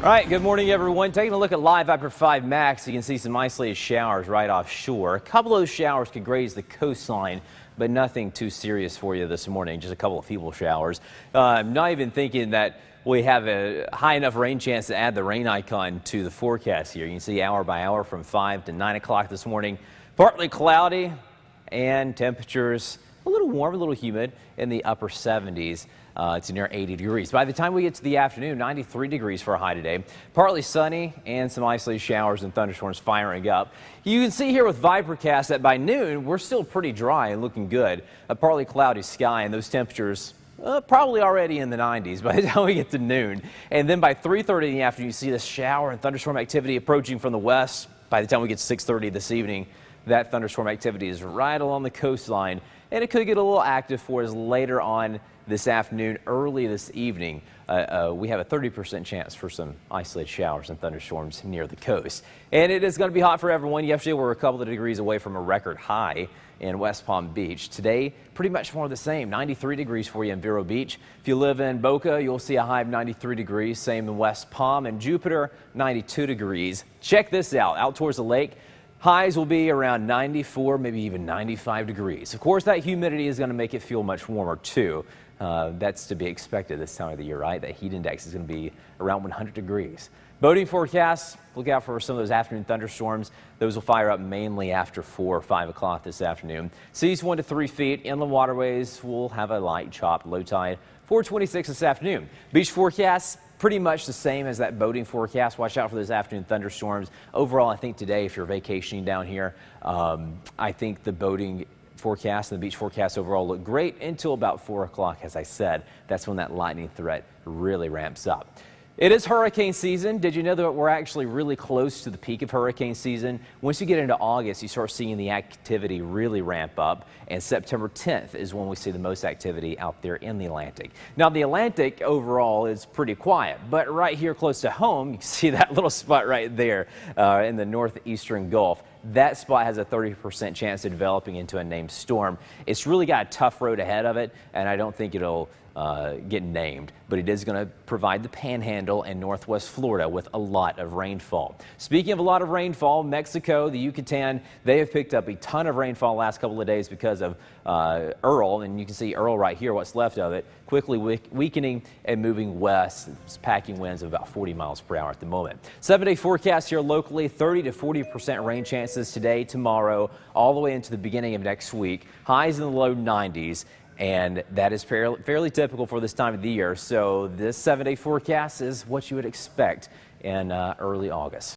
All right, good morning, everyone. Taking a look at live Viper 5 Max, you can see some isolated showers right offshore. A couple of those showers could graze the coastline, but nothing too serious for you this morning. Just a couple of feeble showers. I'm not even thinking that we have a high enough rain chance to add the rain icon to the forecast here. You can see hour by hour from 5 to 9 o'clock this morning. Partly cloudy and temperatures a little warm, a little humid in the upper 70s. It's near 80 degrees. By the time we get to the afternoon, 93 degrees for a high today. Partly sunny and some isolated showers and thunderstorms firing up. You can see here with Vipercast that by noon, we're still pretty dry and looking good. A partly cloudy sky and those temperatures probably already in the 90s by the time we get to noon. And then by 3:30 in the afternoon, you see the shower and thunderstorm activity approaching from the west. By the time we get to 6:30 this evening, that thunderstorm activity is right along the coastline, and it could get a little active for us later on this afternoon, early this evening. We have a 30% chance for some isolated showers and thunderstorms near the coast. And it is going to be hot for everyone. Yesterday, we were a couple of degrees away from a record high in West Palm Beach. Today, pretty much more of the same, 93 degrees for you in Vero Beach. If you live in Boca, you'll see a high of 93 degrees. Same in West Palm and Jupiter, 92 degrees. Check this out towards the lake. Highs will be around 94, maybe even 95 degrees. Of course, that humidity is going to make it feel much warmer, too. That's to be expected this time of the year, right? That heat index is going to be around 100 degrees. Boating forecasts, look out for some of those afternoon thunderstorms. Those will fire up mainly after 4 or 5 o'clock this afternoon. Seas 1 to 3 feet. Inland waterways will have a light chop, low tide 426 this afternoon. Beach forecasts, pretty much the same as that boating forecast. Watch out for those afternoon thunderstorms. Overall, I think today, if you're vacationing down here, I think the boating forecast and the beach forecast overall look great until about 4 o'clock. As I said, that's when that lightning threat really ramps up. It is hurricane season. Did you know that we're actually really close to the peak of hurricane season? Once you get into August, you start seeing the activity really ramp up, and September 10th is when we see the most activity out there in the Atlantic. Now, the Atlantic overall is pretty quiet, but right here close to home, you can see that little spot right there in the northeastern Gulf. That spot has a 30% chance of developing into a named storm. It's really got a tough road ahead of it, and I don't think it'll get named, but it is going to provide the Panhandle and Northwest Florida with a lot of rainfall. Speaking of a lot of rainfall, Mexico, the Yucatan, they have picked up a ton of rainfall the last couple of days because of Earl, and you can see Earl right here, what's left of it, quickly weakening and moving west. It's packing winds of about 40 miles per hour at the moment. 7-day forecast here locally, 30 to 40% rain chances today, tomorrow, all the way into the beginning of next week. Highs in the low 90s. And that is fairly typical for this time of the year. So this 7-day forecast is what you would expect in early August.